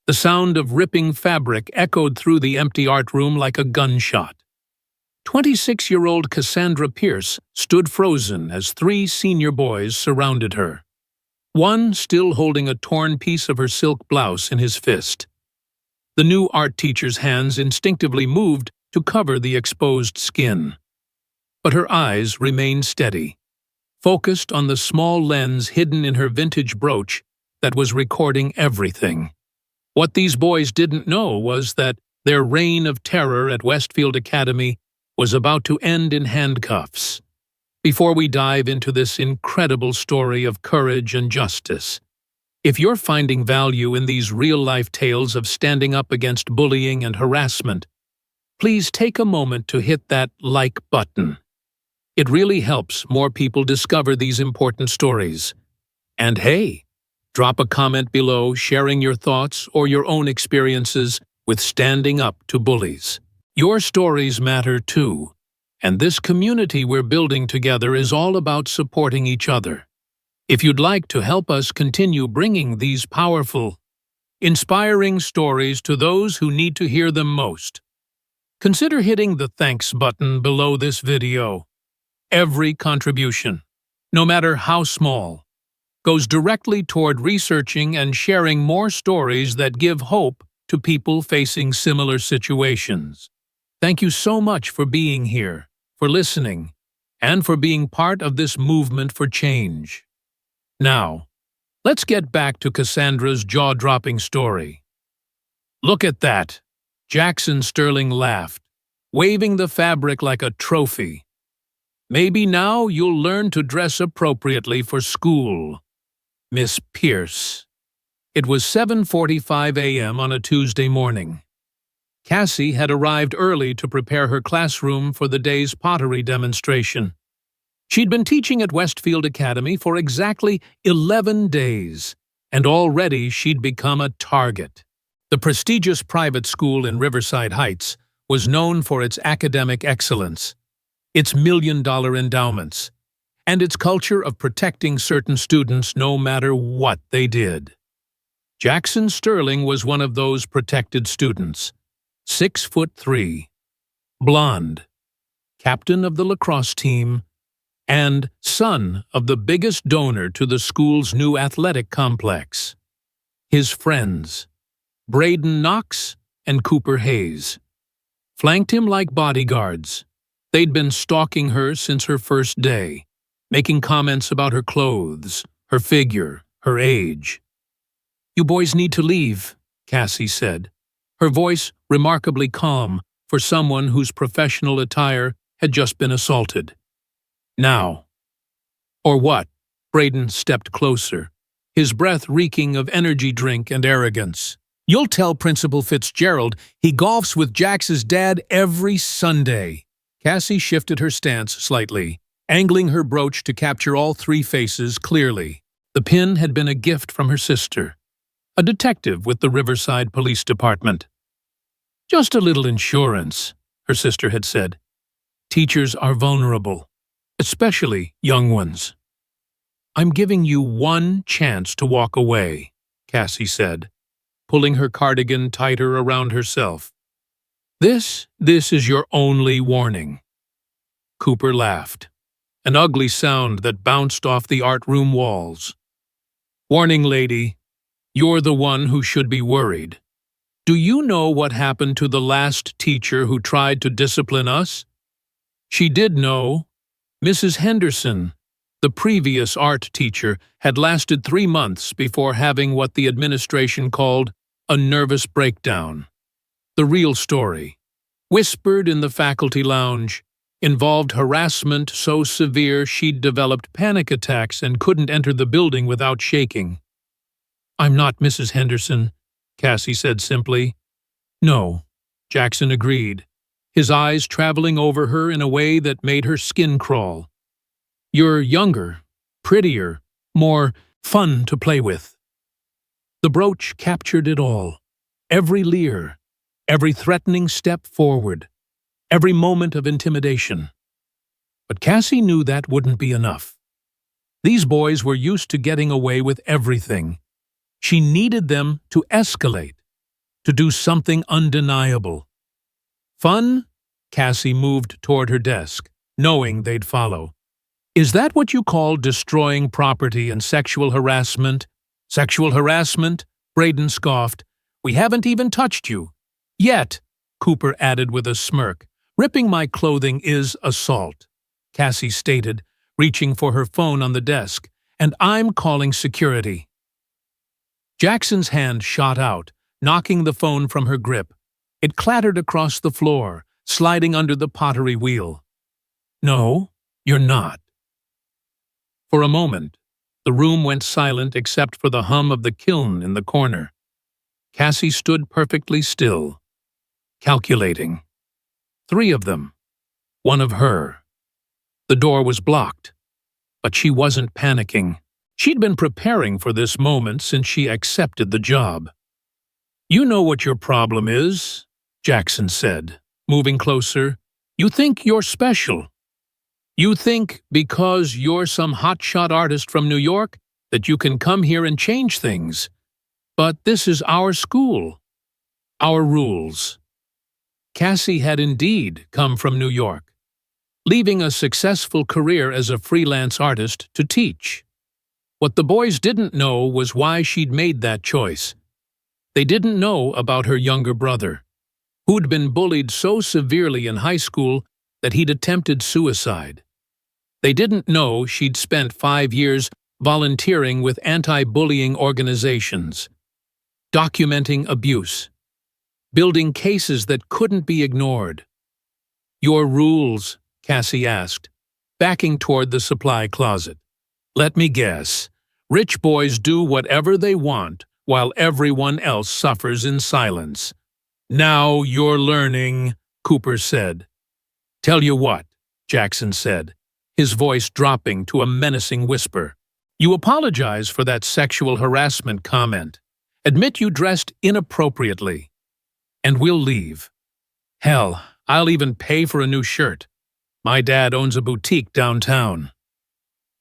The sound of ripping fabric echoed through the empty art room like a gunshot. 26-year-old Cassandra Pierce stood frozen as 3 senior boys surrounded her. One still holding a torn piece of her silk blouse in his fist. The new art teacher's hands instinctively moved to cover the exposed skin. But her eyes remained steady, focused on the small lens hidden in her vintage brooch that was recording everything. What these boys didn't know was that their reign of terror at Westfield Academy was about to end in handcuffs. Before we dive into this incredible story of courage and justice, if you're finding value in these real-life tales of standing up against bullying and harassment, please take a moment to hit that like button. It really helps more people discover these important stories. And hey, drop a comment below sharing your thoughts or your own experiences with standing up to bullies. Your stories matter too, and this community we're building together is all about supporting each other. If you'd like to help us continue bringing these powerful, inspiring stories to those who need to hear them most, consider hitting the thanks button below this video. Every contribution, no matter how small, goes directly toward researching and sharing more stories that give hope to people facing similar situations. Thank you so much for being here, for listening, and for being part of this movement for change. Now, let's get back to Cassandra's jaw-dropping story. Look at that! Jackson Sterling laughed, waving the fabric like a trophy. Maybe now you'll learn to dress appropriately for school, Miss Pierce. It was 7:45 a.m. on a Tuesday morning. Cassie had arrived early to prepare her classroom for the day's pottery demonstration. She'd been teaching at Westfield Academy for exactly 11 days, and already she'd become a target. The prestigious private school in Riverside Heights was known for its academic excellence, its million-dollar endowments, and its culture of protecting certain students no matter what they did. Jackson Sterling was one of those protected students. 6'3", blonde, captain of the lacrosse team, and son of the biggest donor to the school's new athletic complex. His friends, Braden Knox and Cooper Hayes, flanked him like bodyguards. They'd been stalking her since her first day, making comments about her clothes, her figure, her age. "You boys need to leave," Cassie said, her voice remarkably calm for someone whose professional attire had just been assaulted. "Now." "Or what?" Braden stepped closer, his breath reeking of energy drink and arrogance. "You'll tell Principal Fitzgerald he golfs with Jax's dad every Sunday." Cassie shifted her stance slightly, angling her brooch to capture all 3 faces clearly. The pin had been a gift from her sister, a detective with the Riverside Police Department. "Just a little insurance," her sister had said. "Teachers are vulnerable, especially young ones." "I'm giving you one chance to walk away," Cassie said, pulling her cardigan tighter around herself. This is your only warning." Cooper laughed, an ugly sound that bounced off the art room walls. "Warning, lady, you're the one who should be worried. Do you know what happened to the last teacher who tried to discipline us?" She did know. Mrs. Henderson, the previous art teacher, had lasted 3 months before having what the administration called a nervous breakdown. The real story, whispered in the faculty lounge, involved harassment so severe she'd developed panic attacks and couldn't enter the building without shaking. "I'm not Mrs. Henderson," Cassie said simply. "No," Jackson agreed, his eyes traveling over her in a way that made her skin crawl. "You're younger, prettier, more fun to play with." The brooch captured it all, every leer, every threatening step forward, every moment of intimidation. But Cassie knew that wouldn't be enough. These boys were used to getting away with everything. She needed them to escalate, to do something undeniable. Fun? Cassie moved toward her desk, knowing they'd follow. Is that what you call destroying property and sexual harassment? Sexual harassment? Braden scoffed. We haven't even touched you. Yet, Cooper added with a smirk. Ripping my clothing is assault, Cassie stated, reaching for her phone on the desk. And I'm calling security. Jackson's hand shot out, knocking the phone from her grip. It clattered across the floor, sliding under the pottery wheel. No, you're not. For a moment, the room went silent except for the hum of the kiln in the corner. Cassie stood perfectly still, calculating. 3 of them. 1 of her. The door was blocked, but she wasn't panicking. She'd been preparing for this moment since she accepted the job. You know what your problem is, Jackson said, moving closer. You think you're special. You think because you're some hotshot artist from New York that you can come here and change things. But this is our school. Our rules. Cassie had indeed come from New York, leaving a successful career as a freelance artist to teach. What the boys didn't know was why she'd made that choice. They didn't know about her younger brother, who'd been bullied so severely in high school that he'd attempted suicide. They didn't know she'd spent 5 years volunteering with anti-bullying organizations, documenting abuse, building cases that couldn't be ignored. Your rules, Cassie asked, backing toward the supply closet. Let me guess. Rich boys do whatever they want while everyone else suffers in silence. Now you're learning, Cooper said. Tell you what, Jackson said, his voice dropping to a menacing whisper. You apologize for that sexual harassment comment. Admit you dressed inappropriately. And we'll leave. Hell, I'll even pay for a new shirt. My dad owns a boutique downtown.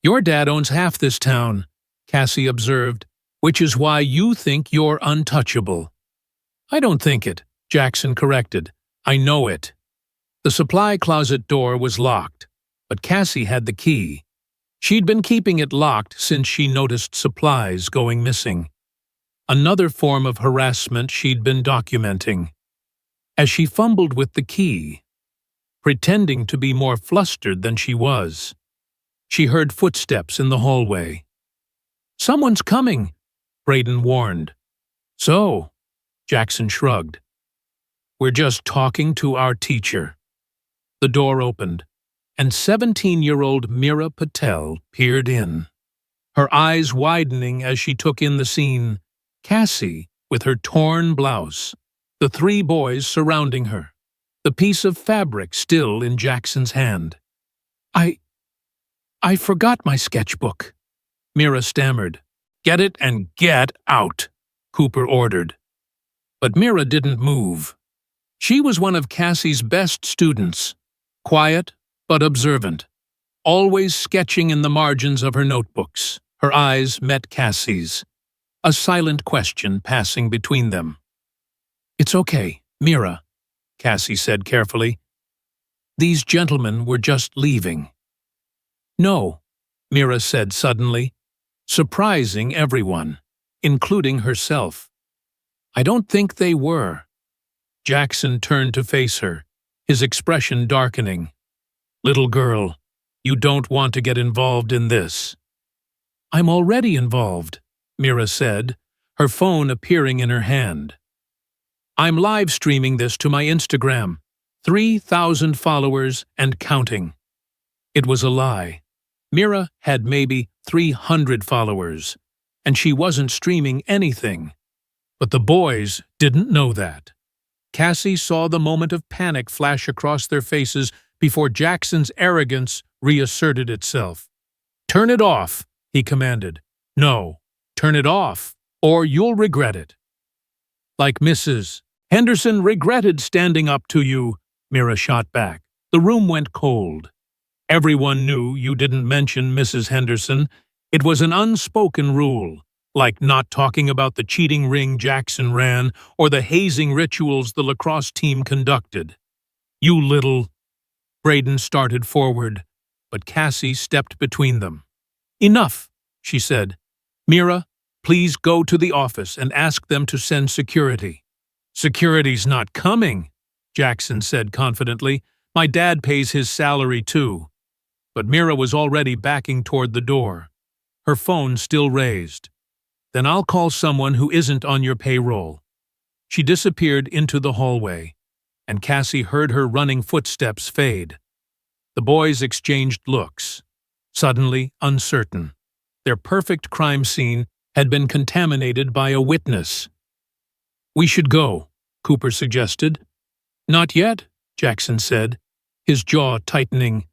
Your dad owns half this town, Cassie observed, which is why you think you're untouchable. I don't think it, Jackson corrected. I know it. The supply closet door was locked, but Cassie had the key. She'd been keeping it locked since she noticed supplies going missing. Another form of harassment she'd been documenting. As she fumbled with the key, pretending to be more flustered than she was, she heard footsteps in the hallway. Someone's coming, Braden warned. So, Jackson shrugged. We're just talking to our teacher. The door opened, and 17-year-old Mira Patel peered in, her eyes widening as she took in the scene. Cassie, with her torn blouse, the 3 boys surrounding her, the piece of fabric still in Jackson's hand. I forgot my sketchbook, Mira stammered. Get it and get out, Cooper ordered. But Mira didn't move. She was one of Cassie's best students, quiet but observant, always sketching in the margins of her notebooks. Her eyes met Cassie's, a silent question passing between them. It's okay, Mira, Cassie said carefully. These gentlemen were just leaving. No, Mira said suddenly, surprising everyone, including herself. I don't think they were. Jackson turned to face her, his expression darkening. Little girl, you don't want to get involved in this. I'm already involved, Mira said, her phone appearing in her hand. I'm live streaming this to my Instagram. 3,000 followers and counting. It was a lie. Mira had maybe 300 followers, and she wasn't streaming anything. But the boys didn't know that. Cassie saw the moment of panic flash across their faces before Jackson's arrogance reasserted itself. Turn it off, he commanded. No, turn it off, or you'll regret it. Like Mrs. Henderson regretted standing up to you, Mira shot back. The room went cold. Everyone knew you didn't mention Mrs. Henderson. It was an unspoken rule, like not talking about the cheating ring Jackson ran or the hazing rituals the lacrosse team conducted. "You little—" Braden started forward, but Cassie stepped between them. "Enough," she said. "Mira, please go to the office and ask them to send security." "Security's not coming," Jackson said confidently. "My dad pays his salary too." But Mira was already backing toward the door, her phone still raised. "Then I'll call someone who isn't on your payroll." She disappeared into the hallway, and Cassie heard her running footsteps fade. The boys exchanged looks, suddenly uncertain. Their perfect crime scene had been contaminated by a witness. "We should go," Cooper suggested. "Not yet," Jackson said, his jaw tightening.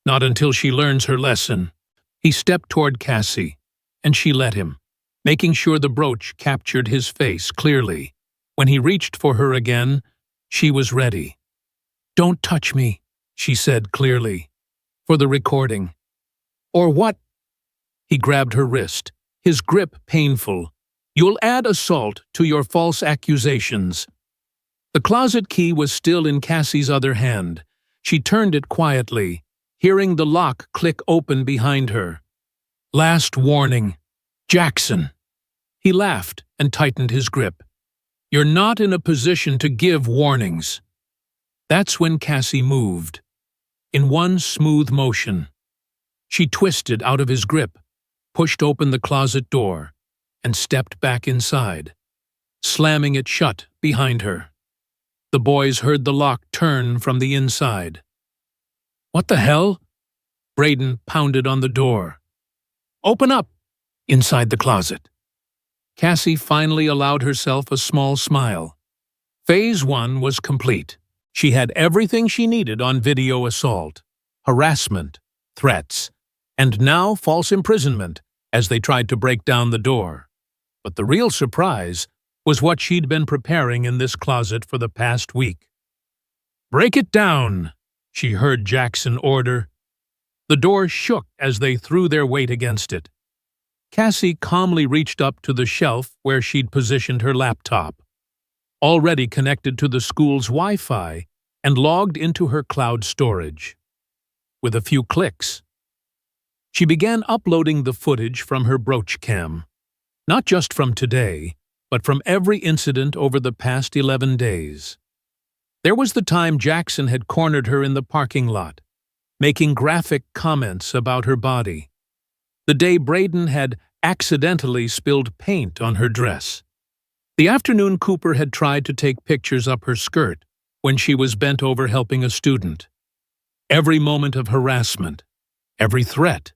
"Not until she learns her lesson." He stepped toward Cassie, and she let him, making sure the brooch captured his face clearly. When he reached for her again, she was ready. "Don't touch me," she said clearly, "for the recording." "Or what?" He grabbed her wrist, his grip painful. "You'll add assault to your false accusations." The closet key was still in Cassie's other hand. She turned it quietly, hearing the lock click open behind her. "Last warning, Jackson." He laughed and tightened his grip. "You're not in a position to give warnings." That's when Cassie moved, in one smooth motion. She twisted out of his grip, pushed open the closet door, and stepped back inside, slamming it shut behind her. The boys heard the lock turn from the inside. "What the hell?" Braden pounded on the door. "Open up!" Inside the closet. Cassie finally allowed herself a small smile. Phase 1 was complete. She had everything she needed on video assault, harassment, threats, and now false imprisonment as they tried to break down the door. But the real surprise was what she'd been preparing in this closet for the past week. "Break it down," she heard Jackson order. The door shook as they threw their weight against it. Cassie calmly reached up to the shelf where she'd positioned her laptop, already connected to the school's Wi-Fi and logged into her cloud storage. With a few clicks, she began uploading the footage from her brooch cam, not just from today, but from every incident over the past 11 days. There was the time Jackson had cornered her in the parking lot, making graphic comments about her body. The day Braden had accidentally spilled paint on her dress. The afternoon Cooper had tried to take pictures up her skirt when she was bent over helping a student. Every moment of harassment, every threat,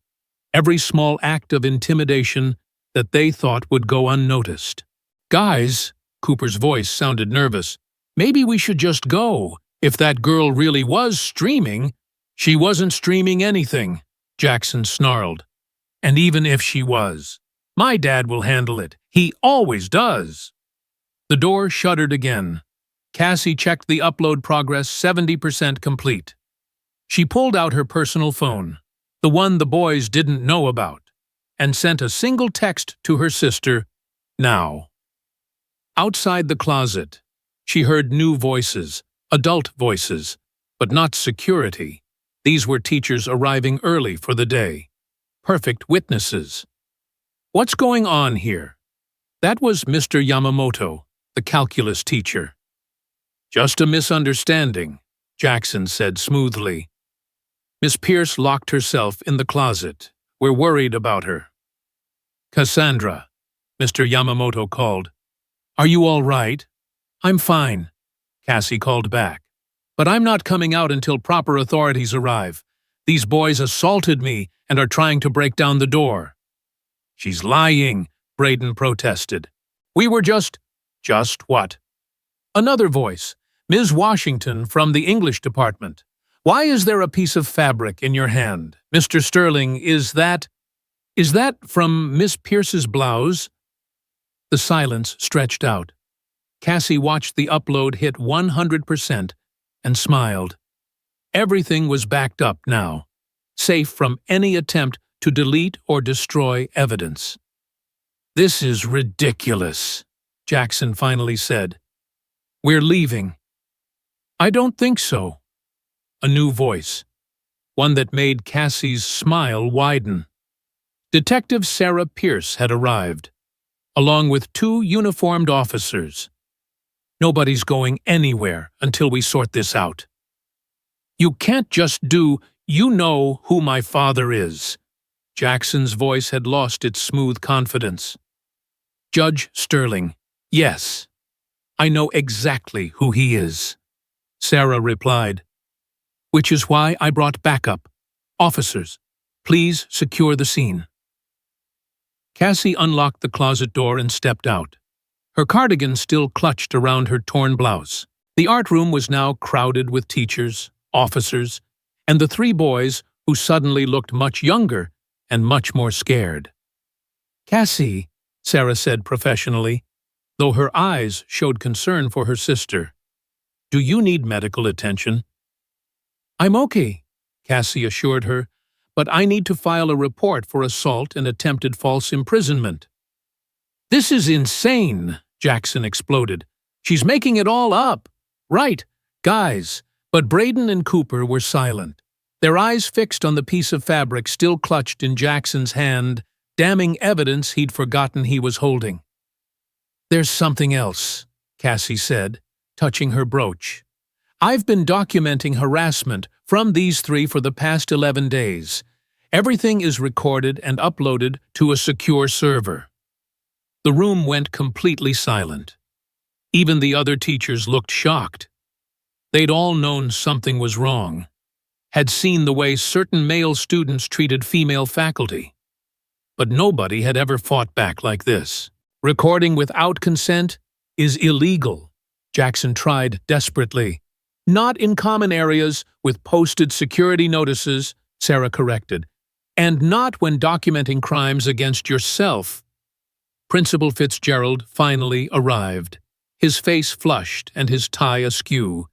every small act of intimidation that they thought would go unnoticed. "Guys," Cooper's voice sounded nervous, "maybe we should just go. If that girl really was streaming—" "She wasn't streaming anything," Jackson snarled. "And even if she was, my dad will handle it. He always does." The door shuttered again. Cassie checked the upload progress, 70% complete. She pulled out her personal phone, the one the boys didn't know about, and sent a single text to her sister, "Now." Outside the closet, she heard new voices, adult voices, but not security. These were teachers arriving early for the day. Perfect witnesses. "What's going on here?" That was Mr. Yamamoto, the calculus teacher. "Just a misunderstanding," Jackson said smoothly. Miss Pierce locked herself in the closet. "We're worried about her." "Cassandra," Mr. Yamamoto called. "Are you all right?" "I'm fine," Cassie called back. "But I'm not coming out until proper authorities arrive. These boys assaulted me and are trying to break down the door." "She's lying," Braden protested. "We were just—" "Just what?" Another voice, Ms. Washington from the English department. "Why is there a piece of fabric in your hand? Mr. Sterling, is that from Miss Pierce's blouse?" The silence stretched out. Cassie watched the upload hit 100% and smiled. Everything was backed up now, safe from any attempt to delete or destroy evidence. "This is ridiculous," Jackson finally said. "We're leaving." "I don't think so." A new voice, one that made Cassie's smile widen. Detective Sarah Pierce had arrived, along with 2 uniformed officers. "Nobody's going anywhere until we sort this out." "You can't just do, you know who my father is." Jackson's voice had lost its smooth confidence. "Judge Sterling, yes, I know exactly who he is," Sarah replied. "Which is why I brought backup. Officers, please secure the scene." Cassie unlocked the closet door and stepped out. Her cardigan still clutched around her torn blouse. The art room was now crowded with teachers, officers, and the 3 boys who suddenly looked much younger and much more scared. "Cassie," Sarah said professionally, though her eyes showed concern for her sister, "do you need medical attention?" "I'm okay," Cassie assured her, "but I need to file a report for assault and attempted false imprisonment." "This is insane," Jackson exploded. "She's making it all up." "Right, guys." But Braden and Cooper were silent, their eyes fixed on the piece of fabric still clutched in Jackson's hand, damning evidence he'd forgotten he was holding. "There's something else," Cassie said, touching her brooch. "I've been documenting harassment from these 3 for the past 11 days. Everything is recorded and uploaded to a secure server." The room went completely silent. Even the other teachers looked shocked. They'd all known something was wrong, had seen the way certain male students treated female faculty. But nobody had ever fought back like this. "Recording without consent is illegal," Jackson tried desperately. "Not in common areas with posted security notices," Sarah corrected, "and not when documenting crimes against yourself." Principal Fitzgerald finally arrived, his face flushed and his tie askew.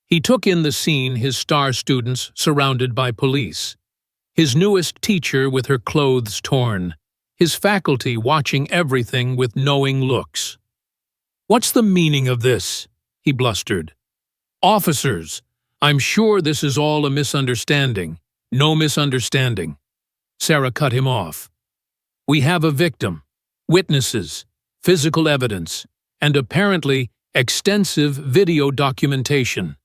He took in the scene, his star students surrounded by police, his newest teacher with her clothes torn, his faculty watching everything with knowing looks. "What's the meaning of this?" he blustered. "Officers, I'm sure this is all a misunderstanding." "No misunderstanding." Sarah cut him off. "We have a victim, witnesses, physical evidence, and apparently extensive video documentation.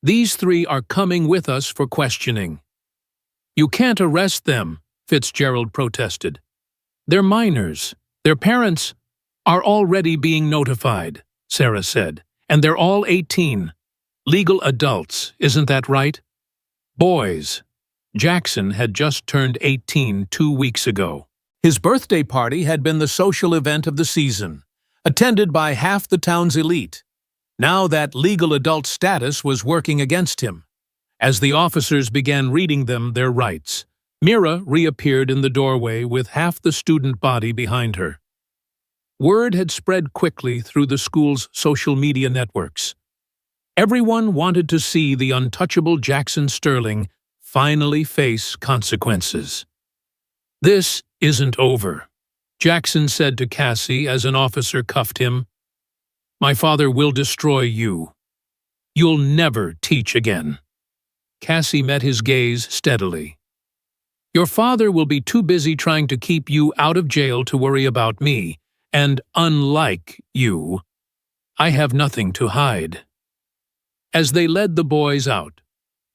These 3 are coming with us for questioning." "You can't arrest them," Fitzgerald protested. "They're minors. Their parents are already being notified," Sarah said, "and they're all 18. Legal adults, isn't that right?" "Boys." Jackson had just turned 18 2 weeks ago. His birthday party had been the social event of the season, attended by half the town's elite. Now that legal adult status was working against him. As the officers began reading them their rights, Mira reappeared in the doorway with half the student body behind her. Word had spread quickly through the school's social media networks. Everyone wanted to see the untouchable Jackson Sterling finally face consequences. "This isn't over," Jackson said to Cassie as an officer cuffed him. "My father will destroy you. You'll never teach again." Cassie met his gaze steadily. "Your father will be too busy trying to keep you out of jail to worry about me, and unlike you, I have nothing to hide." As they led the boys out,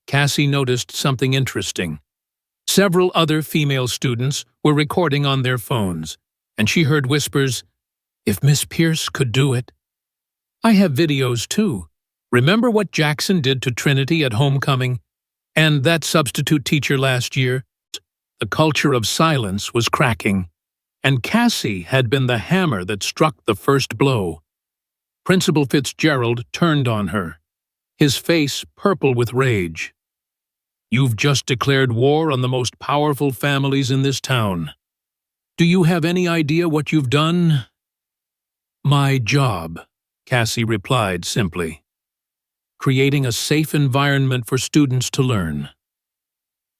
Cassie noticed something interesting. Several other female students were recording on their phones, and she heard whispers, "If Miss Pierce could do it." "I have videos too. Remember what Jackson did to Trinity at homecoming? And that substitute teacher last year?" The culture of silence was cracking, and Cassie had been the hammer that struck the first blow. Principal Fitzgerald turned on her, his face purple with rage. "You've just declared war on the most powerful families in this town. Do you have any idea what you've done?" "My job," Cassie replied simply. "Creating a safe environment for students to learn."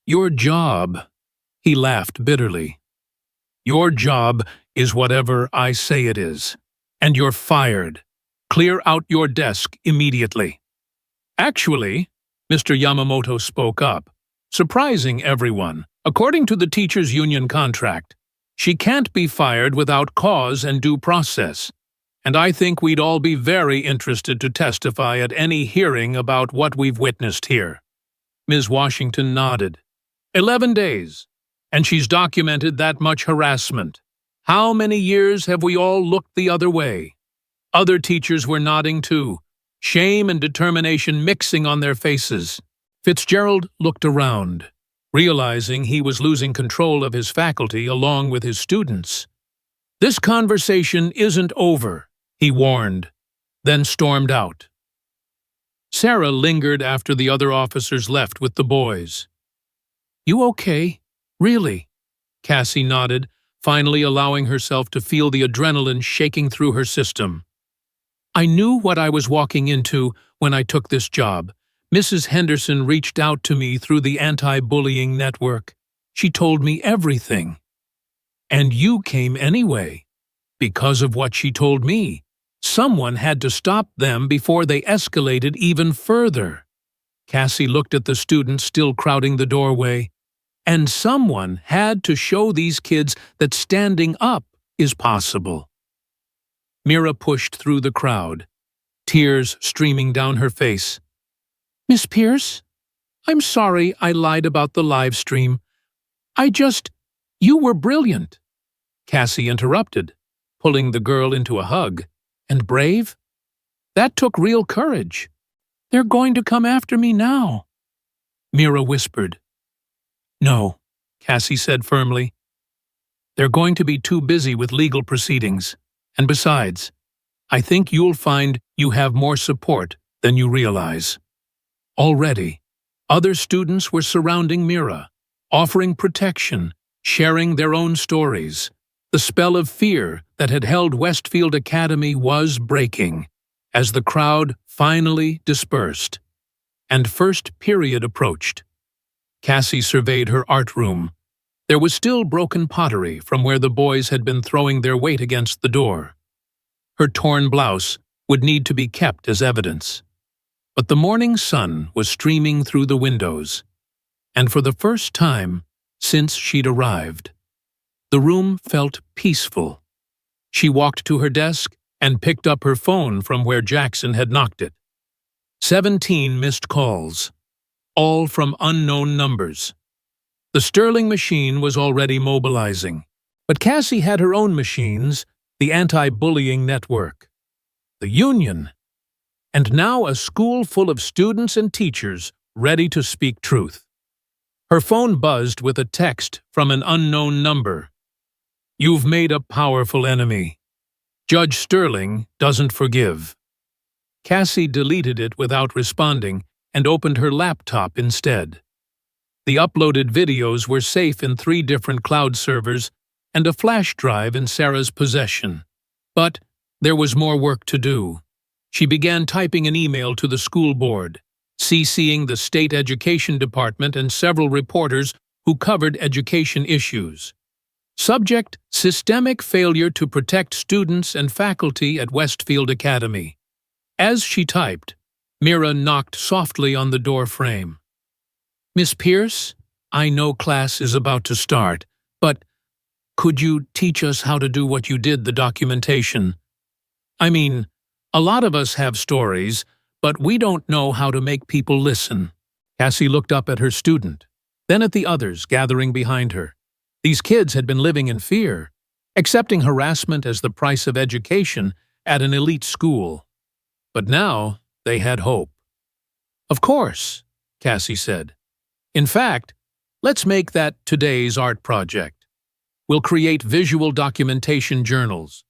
"Your job," he laughed bitterly. "Your job is whatever I say it is. And you're fired. Clear out your desk immediately." Actually, Mr. Yamamoto spoke up, surprising everyone. According to the teachers' union contract, she can't be fired without cause and due process. And I think we'd all be very interested to testify at any hearing about what we've witnessed here. Ms. Washington nodded. 11 days, and she's documented that much harassment. How many years have we all looked the other way? Other teachers were nodding too, shame and determination mixing on their faces. Fitzgerald looked around, realizing he was losing control of his faculty along with his students. "This conversation isn't over," he warned, then stormed out. Sarah lingered after the other officers left with the boys. "You okay? Really?" Cassie nodded, finally allowing herself to feel the adrenaline shaking through her system. "I knew what I was walking into when I took this job. Mrs. Henderson reached out to me through the anti-bullying network. She told me everything. And you came anyway. Because of what she told me. Someone had to stop them before they escalated even further." Cassie looked at the students still crowding the doorway. "And someone had to show these kids that standing up is possible." Mira pushed through the crowd, tears streaming down her face. "Miss Pierce, I'm sorry I lied about the live stream. You were brilliant." Cassie interrupted, pulling the girl into a hug. "And brave? That took real courage. They're going to come after me now." Mira whispered. "No," Cassie said firmly. "They're going to be too busy with legal proceedings. And besides, I think you'll find you have more support than you realize." Already, other students were surrounding Mira, offering protection, sharing their own stories. The spell of fear that had held Westfield Academy was breaking as the crowd finally dispersed, and first period approached. Cassie surveyed her art room. There was still broken pottery from where the boys had been throwing their weight against the door. Her torn blouse would need to be kept as evidence. But the morning sun was streaming through the windows, and for the first time since she'd arrived, the room felt peaceful. She walked to her desk and picked up her phone from where Jackson had knocked it. 17 missed calls, all from unknown numbers. The Sterling machine was already mobilizing, but Cassie had her own machines, the anti-bullying network, the union, and now a school full of students and teachers ready to speak truth. Her phone buzzed with a text from an unknown number. "You've made a powerful enemy. Judge Sterling doesn't forgive." Cassie deleted it without responding and opened her laptop instead. The uploaded videos were safe in 3 different cloud servers and a flash drive in Sarah's possession. But there was more work to do. She began typing an email to the school board, CCing the state education department and several reporters who covered education issues. Subject: systemic failure to protect students and faculty at Westfield Academy. As she typed, Mira knocked softly on the door frame. "Miss Pierce, I know class is about to start, but could you teach us how to do what you did, the documentation? I mean, a lot of us have stories, but we don't know how to make people listen." Cassie looked up at her student, then at the others gathering behind her. These kids had been living in fear, accepting harassment as the price of education at an elite school. But now they had hope. "Of course," Cassie said. "In fact, let's make that today's art project. We'll create visual documentation journals.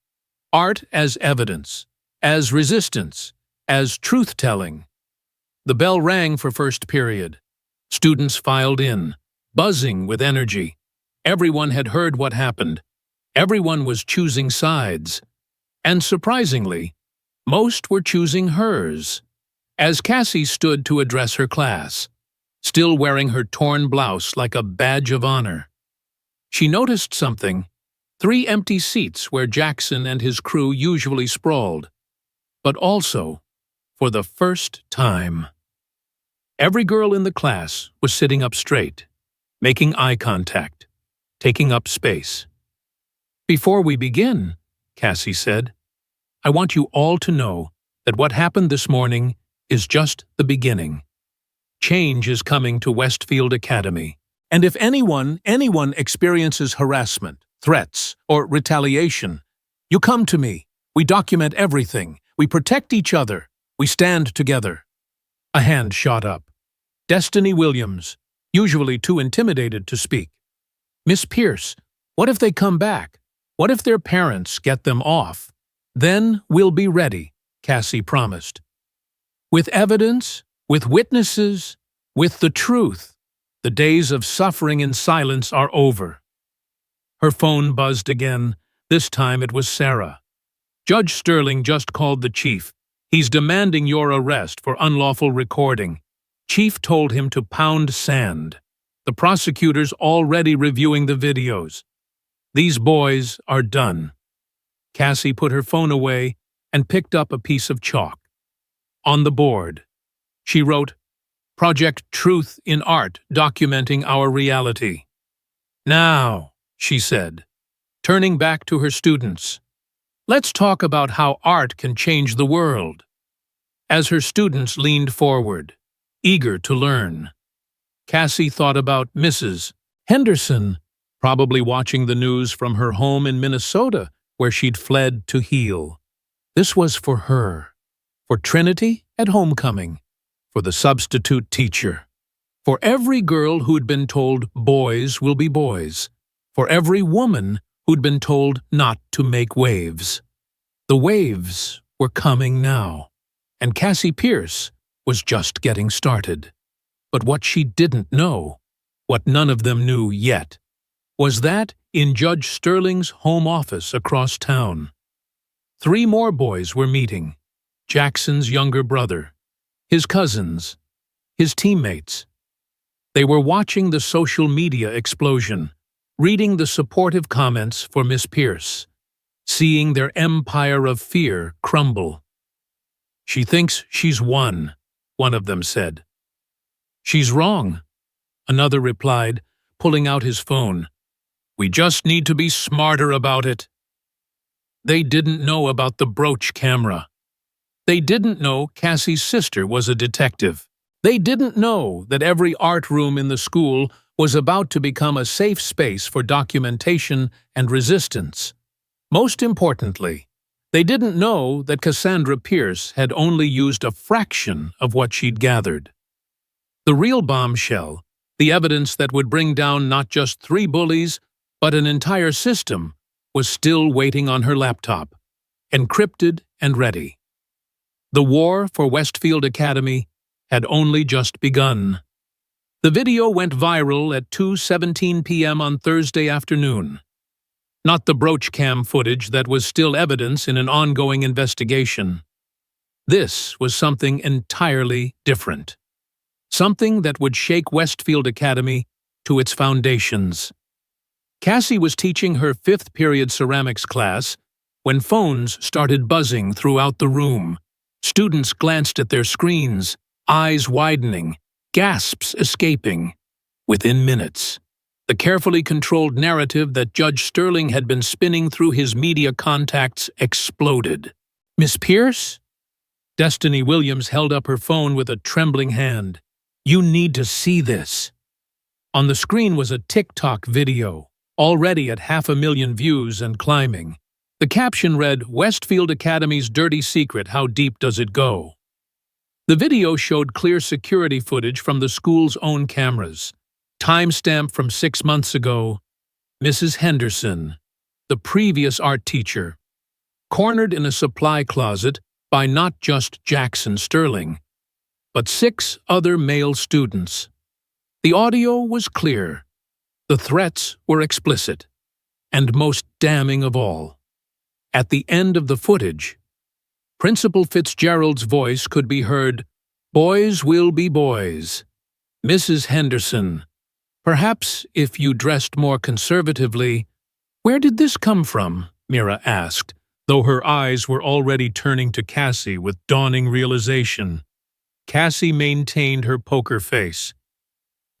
Art as evidence, as resistance, as truth-telling." The bell rang for first period. Students filed in, buzzing with energy. Everyone had heard what happened. Everyone was choosing sides. And surprisingly, most were choosing hers. As Cassie stood to address her class, still wearing her torn blouse like a badge of honor, she noticed something. 3 empty seats where Jackson and his crew usually sprawled. But also, for the first time, every girl in the class was sitting up straight, making eye contact, taking up space. "Before we begin," Cassie said, "I want you all to know that what happened this morning is just the beginning. Change is coming to Westfield Academy. And if anyone experiences harassment, threats, or retaliation, you come to me. We document everything. We protect each other. We stand together." A hand shot up. Destiny Williams, usually too intimidated to speak. "Miss Pierce, what if they come back? What if their parents get them off? Then we'll be ready," Cassie promised. "With evidence, with witnesses, with the truth. The days of suffering in silence are over." Her phone buzzed again. This time it was Sarah. "Judge Sterling just called the chief. He's demanding your arrest for unlawful recording. Chief told him to pound sand. The prosecutor's already reviewing the videos. These boys are done." Cassie put her phone away and picked up a piece of chalk. On the board, she wrote, "Project Truth in Art, documenting our reality." "Now," she said, turning back to her students, "let's talk about how art can change the world." As her students leaned forward, eager to learn, Cassie thought about Mrs. Henderson, probably watching the news from her home in Minnesota, where she'd fled to heal. This was for her, for Trinity at homecoming, for the substitute teacher, for every girl who'd been told boys will be boys, for every woman who'd been told not to make waves. The waves were coming now, and Cassie Pierce was just getting started. But what she didn't know, what none of them knew yet, was that in Judge Sterling's home office across town, 3 more boys were meeting: Jackson's younger brother, his cousins, his teammates. They were watching the social media explosion, reading the supportive comments for Miss Pierce, seeing their empire of fear crumble. "She thinks she's won," one of them said. "She's wrong," another replied, pulling out his phone. "We just need to be smarter about it." They didn't know about the brooch camera. They didn't know Cassie's sister was a detective. They didn't know that every art room in the school was about to become a safe space for documentation and resistance. Most importantly, they didn't know that Cassandra Pierce had only used a fraction of what she'd gathered. The real bombshell, the evidence that would bring down not just 3 bullies, but an entire system, was still waiting on her laptop, encrypted and ready. The war for Westfield Academy had only just begun. The video went viral at 2:17 p.m. on Thursday afternoon. Not the brooch cam footage that was still evidence in an ongoing investigation. This was something entirely different. Something that would shake Westfield Academy to its foundations. Cassie was teaching her 5th period ceramics class when phones started buzzing throughout the room. Students glanced at their screens, eyes widening, gasps escaping. Within minutes, the carefully controlled narrative that Judge Sterling had been spinning through his media contacts exploded. "Miss Pierce?" Destiny Williams held up her phone with a trembling hand. "You need to see this." On the screen was a TikTok video, already at 500,000 views and climbing. The caption read, "Westfield Academy's dirty secret, how deep does it go?" The video showed clear security footage from the school's own cameras. Timestamp from 6 months ago, Mrs. Henderson, the previous art teacher, cornered in a supply closet by not just Jackson Sterling, but 6 other male students. The audio was clear. The threats were explicit. And most damning of all, at the end of the footage, Principal Fitzgerald's voice could be heard, "Boys will be boys. Mrs. Henderson, perhaps if you dressed more conservatively, "Where did this come from?" Mira asked, though her eyes were already turning to Cassie with dawning realization. Cassie maintained her poker face.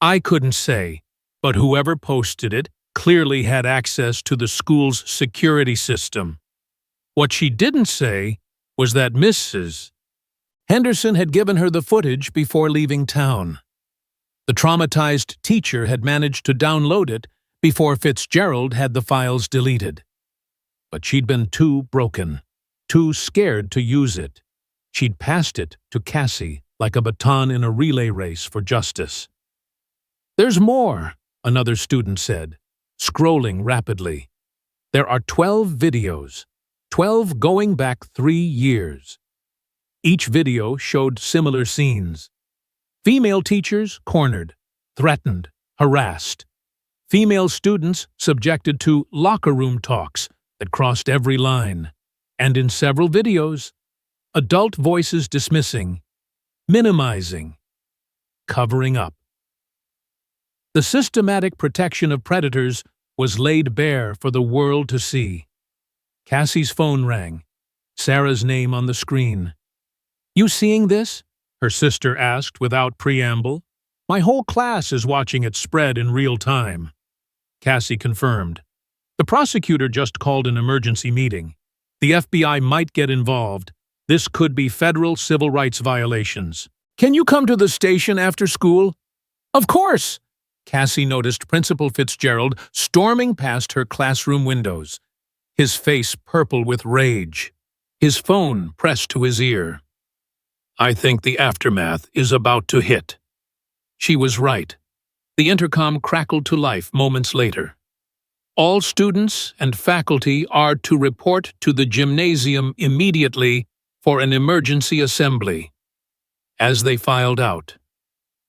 "I couldn't say, but whoever posted it clearly had access to the school's security system. What she didn't say was that Mrs. Henderson had given her the footage before leaving town. The traumatized teacher had managed to download it before Fitzgerald had the files deleted. But she'd been too broken, too scared to use it. She'd passed it to Cassie like a baton in a relay race for justice. "There's more," another student said, scrolling rapidly. "There are 12 videos, 12 going back 3 years. Each video showed similar scenes. Female teachers cornered, threatened, harassed. Female students subjected to locker room talks that crossed every line. And in several videos, adult voices dismissing, minimizing, covering up. The systematic protection of predators was laid bare for the world to see. Cassie's phone rang, Sarah's name on the screen. "You seeing this?" her sister asked without preamble. "My whole class is watching it spread in real time." Cassie confirmed. "The prosecutor just called an emergency meeting. The FBI might get involved. This could be federal civil rights violations. Can you come to the station after school?" "Of course!" Cassie noticed Principal Fitzgerald storming past her classroom windows, his face purple with rage, his phone pressed to his ear. "I think the aftermath is about to hit." She was right. The intercom crackled to life moments later. "All students and faculty are to report to the gymnasium immediately for an emergency assembly." As they filed out,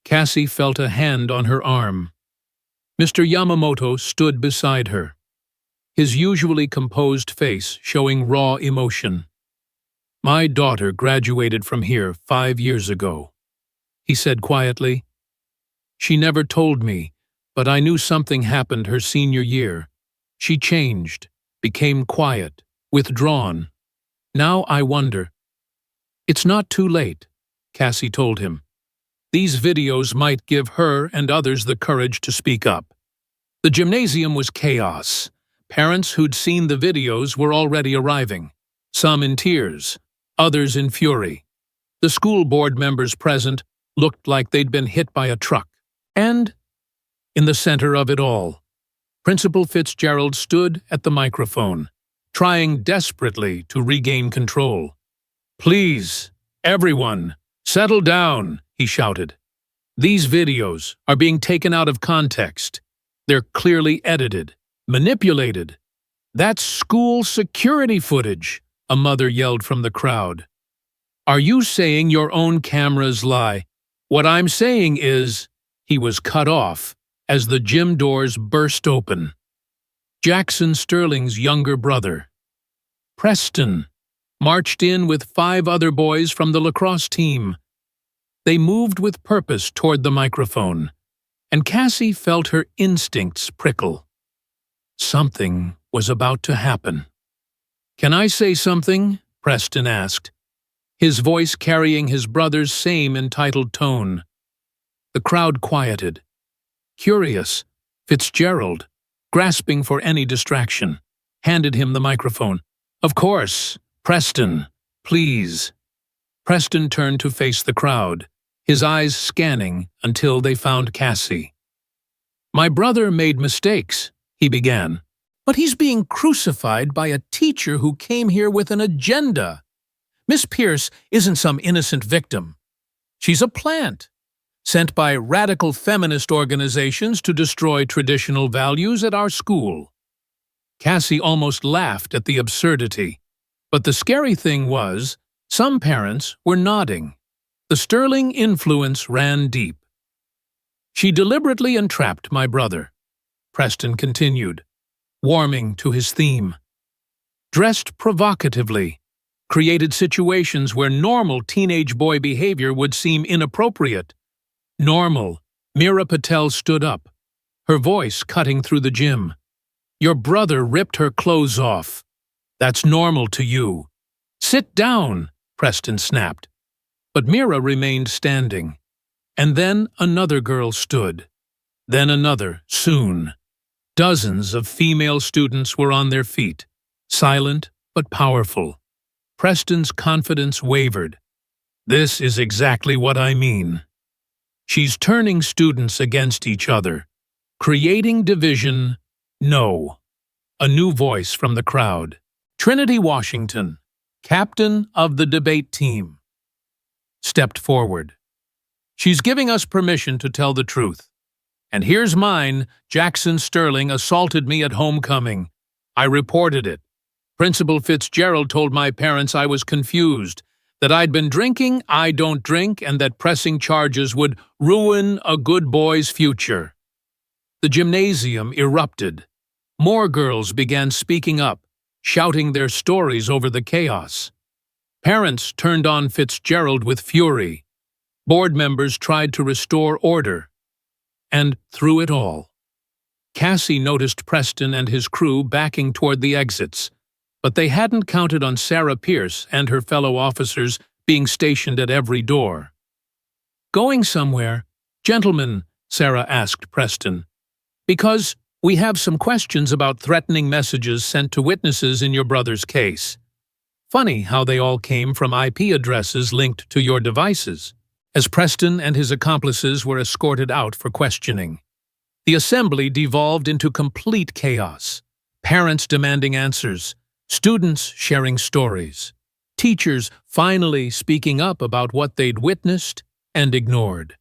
Cassie felt a hand on her arm. Mr. Yamamoto stood beside her, his usually composed face showing raw emotion. "My daughter graduated from here 5 years ago," he said quietly. "She never told me, but I knew something happened her senior year. She changed, became quiet, withdrawn. Now I wonder." "It's not too late," Cassie told him. "These videos might give her and others the courage to speak up." The gymnasium was chaos. Parents who'd seen the videos were already arriving, some in tears, others in fury. The school board members present looked like they'd been hit by a truck. And, in the center of it all, Principal Fitzgerald stood at the microphone, trying desperately to regain control. "Please, everyone, settle down," he shouted. "These videos are being taken out of context. They're clearly edited, manipulated. That's school security footage," a mother yelled from the crowd. "Are you saying your own cameras lie? What I'm saying is..." He was cut off as the gym doors burst open. Jackson Sterling's younger brother, Preston, marched in with 5 other boys from the lacrosse team. They moved with purpose toward the microphone, and Cassie felt her instincts prickle. Something was about to happen. "Can I say something?" Preston asked, his voice carrying his brother's same entitled tone. The crowd quieted. Curious, Fitzgerald, grasping for any distraction, handed him the microphone. "Of course, Preston, please." Preston turned to face the crowd, his eyes scanning until they found Cassie. "My brother made mistakes," he began, "but he's being crucified by a teacher who came here with an agenda. Miss Pierce isn't some innocent victim. She's a plant, sent by radical feminist organizations to destroy traditional values at our school." Cassie almost laughed at the absurdity, but the scary thing was, some parents were nodding. The Sterling influence ran deep. "She deliberately entrapped my brother," Preston continued, warming to his theme. "Dressed provocatively, created situations where normal teenage boy behavior would seem inappropriate. Normal." Mira Patel stood up, her voice cutting through the gym. Your brother ripped her clothes off. That's normal to you. Sit down, Preston snapped. But Mira remained standing. And then another girl stood. Then another, soon. Dozens of female students were on their feet, silent but powerful. Preston's confidence wavered. This is exactly what I mean. She's turning students against each other. Creating division, no. A new voice from the crowd. Trinity Washington, captain of the debate team, stepped forward. She's giving us permission to tell the truth. And here's mine. Jackson Sterling assaulted me at homecoming. I reported it. Principal Fitzgerald told my parents I was confused, that I'd been drinking, I don't drink, and that pressing charges would ruin a good boy's future. The gymnasium erupted. More girls began speaking up, shouting their stories over the chaos. Parents turned on Fitzgerald with fury. Board members tried to restore order. And through it all, Cassie noticed Preston and his crew backing toward the exits, but they hadn't counted on Sarah Pierce and her fellow officers being stationed at every door. Going somewhere? Gentlemen, Sarah asked Preston. Because we have some questions about threatening messages sent to witnesses in your brother's case. Funny how they all came from IP addresses linked to your devices. As Preston and his accomplices were escorted out for questioning, the assembly devolved into complete chaos. Parents demanding answers, students sharing stories, teachers finally speaking up about what they'd witnessed and ignored.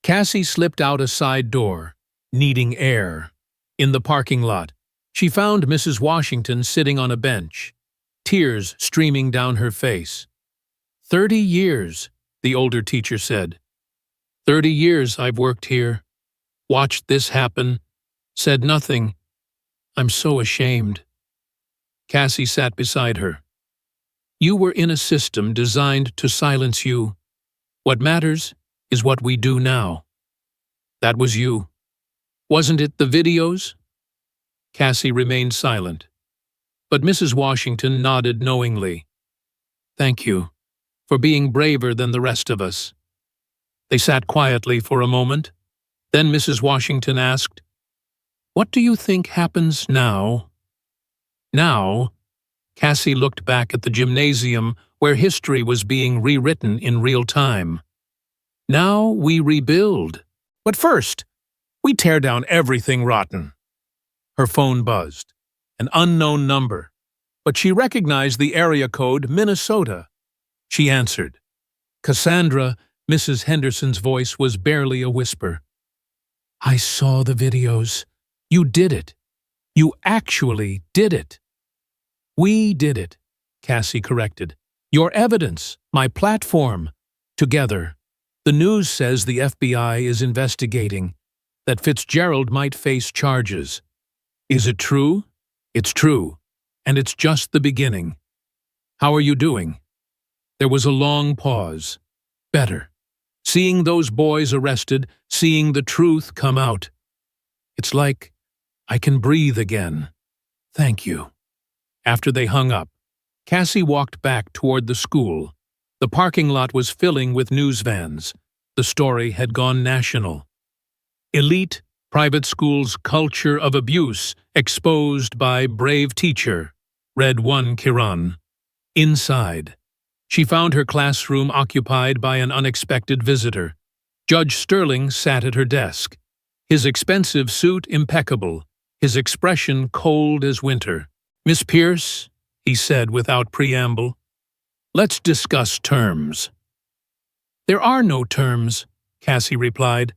Cassie slipped out a side door, needing air. In the parking lot, she found Mrs. Washington sitting on a bench, tears streaming down her face. 30 years, the older teacher said. 30 years I've worked here, watched this happen, said nothing. I'm so ashamed. Cassie sat beside her. You were in a system designed to silence you. What matters is what we do now. That was you. Wasn't it the videos? Cassie remained silent, but Mrs. Washington nodded knowingly. Thank you for being braver than the rest of us. They sat quietly for a moment. Then Mrs. Washington asked, What do you think happens now? Now, Cassie looked back at the gymnasium where history was being rewritten in real time. Now we rebuild. But first, we tear down everything rotten. Her phone buzzed. An unknown number. But she recognized the area code Minnesota. She answered. Cassandra, Mrs. Henderson's voice was barely a whisper. I saw the videos. You did it. You actually did it. We did it, Cassie corrected. Your evidence, my platform. Together. The news says the FBI is investigating, that Fitzgerald might face charges. Is it true? It's true, and it's just the beginning. How are you doing? There was a long pause. Better. Seeing those boys arrested, seeing the truth come out. It's like I can breathe again. Thank you. After they hung up, Cassie walked back toward the school. The parking lot was filling with news vans. The story had gone national. Elite private school's culture of abuse exposed by brave teacher, read one Kiran. Inside, she found her classroom occupied by an unexpected visitor. Judge Sterling sat at her desk, his expensive suit impeccable, his expression cold as winter. Miss Pierce, he said without preamble, let's discuss terms. There are no terms, Cassie replied,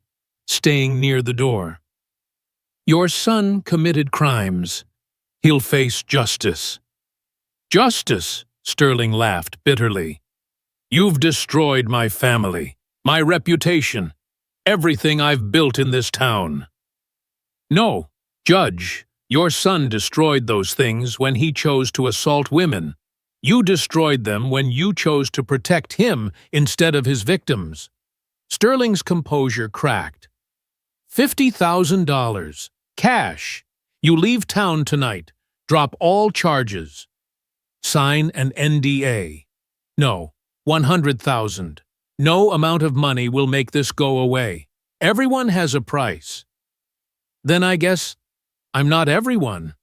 staying near the door. Your son committed crimes. He'll face justice. Justice? Sterling laughed bitterly. You've destroyed my family, my reputation, everything I've built in this town. No, Judge, your son destroyed those things when he chose to assault women. You destroyed them when you chose to protect him instead of his victims. Sterling's composure cracked. $50,000. Cash. You leave town tonight. Drop all charges. Sign an NDA. No, 100,000. No amount of money will make this go away. Everyone has a price. Then I guess I'm not everyone.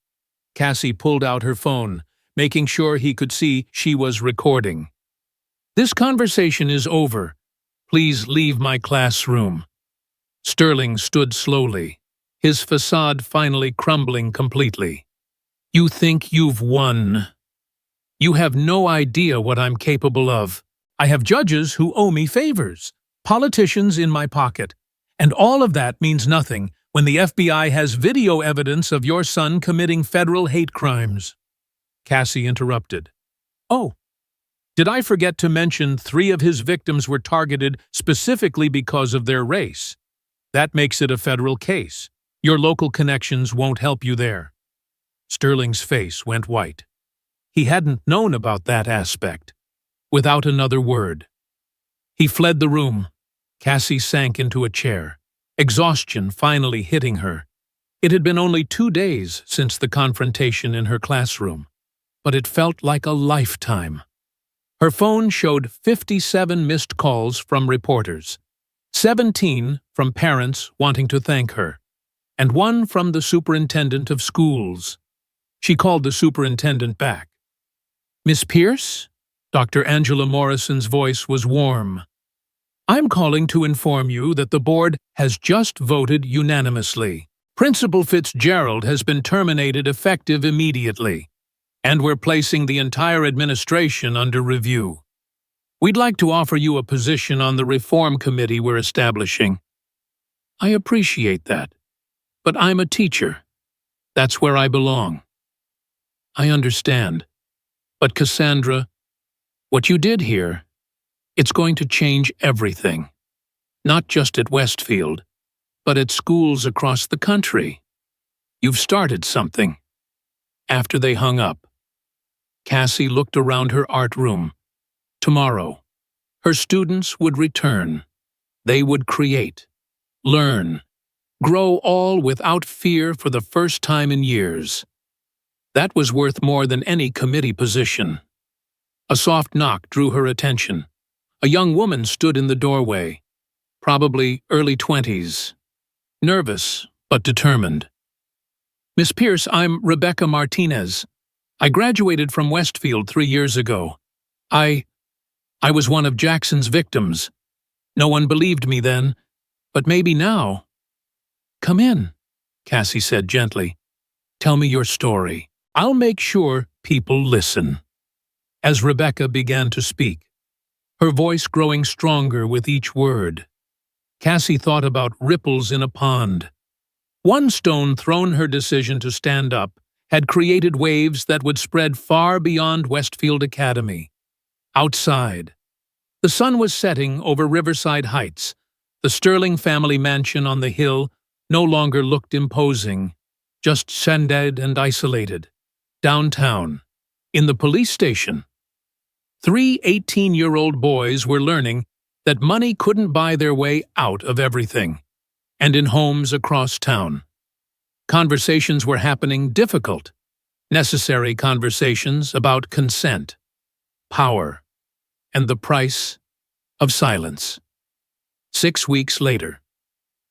Cassie pulled out her phone, making sure he could see she was recording. This conversation is over. Please leave my classroom. Sterling stood slowly, his facade finally crumbling completely. You think you've won. You have no idea what I'm capable of. I have judges who owe me favors, politicians in my pocket, and all of that means nothing when the FBI has video evidence of your son committing federal hate crimes. Cassie interrupted. Oh, did I forget to mention 3 of his victims were targeted specifically because of their race? That makes it a federal case. Your local connections won't help you there. Sterling's face went white. He hadn't known about that aspect. Without another word, he fled the room. Cassie sank into a chair, exhaustion finally hitting her. It had been only 2 days since the confrontation in her classroom, but it felt like a lifetime. Her phone showed 57 missed calls from reporters, 17 from parents wanting to thank her, and 1 from the superintendent of schools. She called the superintendent back. Miss Pierce? Dr. Angela Morrison's voice was warm. I'm calling to inform you that the board has just voted unanimously. Principal Fitzgerald has been terminated effective immediately, and we're placing the entire administration under review. We'd like to offer you a position on the reform committee we're establishing. I appreciate that, but I'm a teacher. That's where I belong. I understand. But Cassandra, what you did here, it's going to change everything. Not just at Westfield, but at schools across the country. You've started something. After they hung up, Cassie looked around her art room. Tomorrow, her students would return. They would create, learn, grow all without fear for the first time in years. That was worth more than any committee position. A soft knock drew her attention. A young woman stood in the doorway, probably early 20s, nervous but determined. Miss Pierce, I'm Rebecca Martinez. I graduated from Westfield 3 years ago. I was one of Jackson's victims. No one believed me then, but maybe now. Come in, Cassie said gently. Tell me your story. I'll make sure people listen. As Rebecca began to speak, her voice growing stronger with each word, Cassie thought about ripples in a pond. One stone thrown her decision to stand up had created waves that would spread far beyond Westfield Academy. Outside, the sun was setting over Riverside Heights. The Sterling family mansion on the hill no longer looked imposing, just sanded and isolated. Downtown, in the police station, 3 18-year-old boys were learning that money couldn't buy their way out of everything, and in homes across town. Conversations were happening, difficult, necessary conversations about consent, power, and the price of silence. 6 weeks later,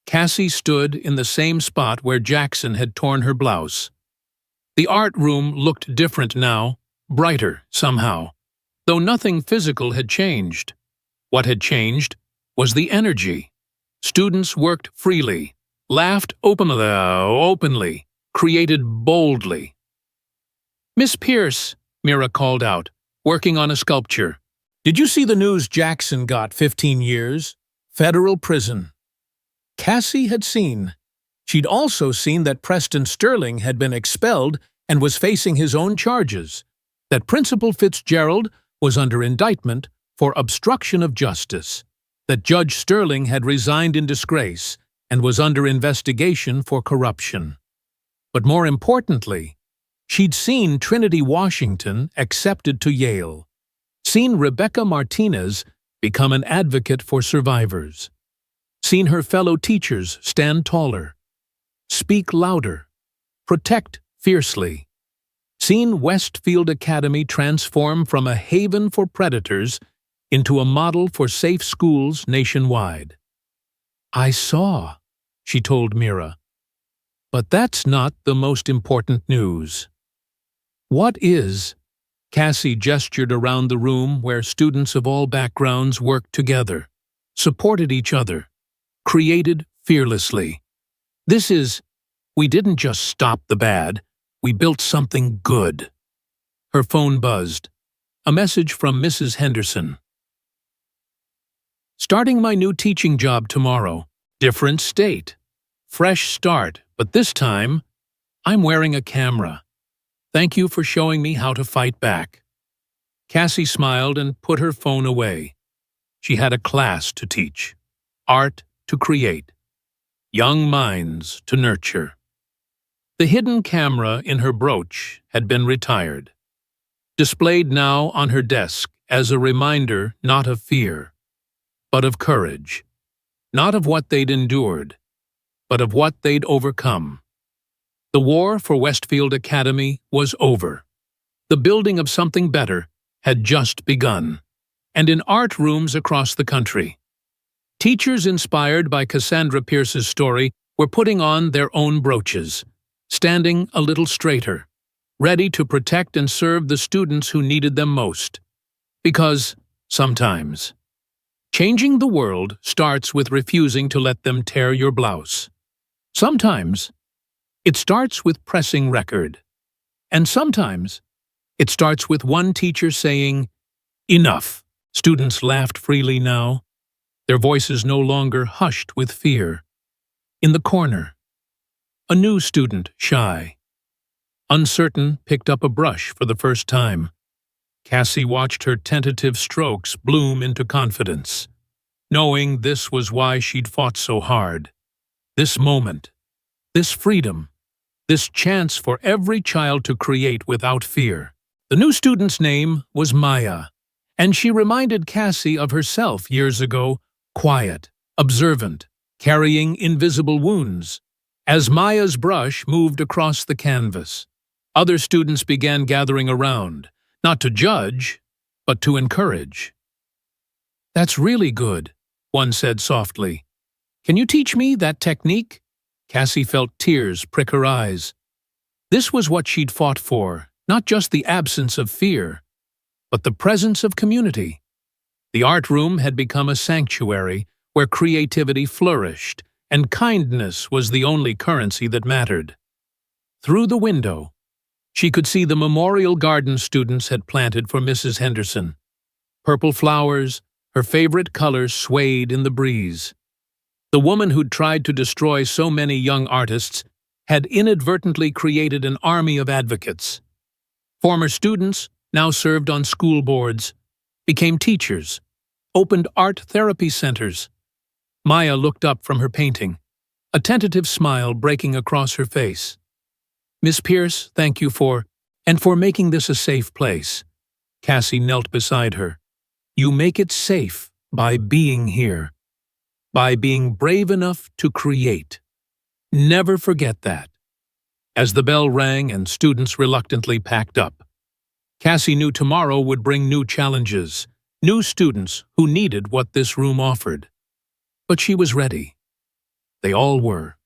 Cassie stood in the same spot where Jackson had torn her blouse. The art room looked different now, brighter somehow, though nothing physical had changed. What had changed was the energy. Students worked freely, laughed openly, created boldly. Miss Pierce, Mira called out, working on a sculpture. Did you see the news Jackson got 15 years? Federal prison. Cassie had seen. She'd also seen that Preston Sterling had been expelled and was facing his own charges, that Principal Fitzgerald was under indictment for obstruction of justice, that Judge Sterling had resigned in disgrace and was under investigation for corruption. But more importantly, she'd seen Trinity Washington accepted to Yale, seen Rebecca Martinez become an advocate for survivors, seen her fellow teachers stand taller, speak louder, protect fiercely. Seen Westfield Academy transform from a haven for predators into a model for safe schools nationwide. "I saw," she told Mira. "But that's not the most important news." "What is?" Cassie gestured around the room where students of all backgrounds worked together, supported each other, created fearlessly. "This is, we didn't just stop the bad, we built something good." Her phone buzzed. A message from Mrs. Henderson. "Starting my new teaching job tomorrow. Different state. Fresh start, but this time, I'm wearing a camera. Thank you for showing me how to fight back." Cassie smiled and put her phone away. She had a class to teach, art to create, young minds to nurture. The hidden camera in her brooch had been retired, displayed now on her desk as a reminder not of fear, but of courage, not of what they'd endured, but of what they'd overcome. The war for Westfield Academy was over. The building of something better had just begun, and in art rooms across the country, teachers inspired by Cassandra Pierce's story were putting on their own brooches, standing a little straighter, ready to protect and serve the students who needed them most. Because, sometimes, changing the world starts with refusing to let them tear your blouse. Sometimes, it starts with pressing record. And sometimes, it starts with one teacher saying, "Enough." Students laughed freely now, their voices no longer hushed with fear. In the corner, a new student, shy, uncertain, picked up a brush for the first time. Cassie watched her tentative strokes bloom into confidence, knowing this was why she'd fought so hard. This moment, this freedom, this chance for every child to create without fear. The new student's name was Maya, and she reminded Cassie of herself years ago, quiet, observant, carrying invisible wounds. As Maya's brush moved across the canvas, other students began gathering around, not to judge, but to encourage. "That's really good," one said softly. "Can you teach me that technique?" Cassie felt tears prick her eyes. This was what she'd fought for, not just the absence of fear, but the presence of community. The art room had become a sanctuary where creativity flourished, and kindness was the only currency that mattered. Through the window, she could see the memorial garden students had planted for Mrs. Henderson. Purple flowers, her favorite colors, swayed in the breeze. The woman who'd tried to destroy so many young artists had inadvertently created an army of advocates. Former students, now served on school boards, became teachers, opened art therapy centers. Maya looked up from her painting, a tentative smile breaking across her face. "Miss Pierce, thank you for making this a safe place." Cassie knelt beside her. "You make it safe by being here, by being brave enough to create. Never forget that." As the bell rang and students reluctantly packed up, Cassie knew tomorrow would bring new challenges, new students who needed what this room offered. But she was ready. They all were.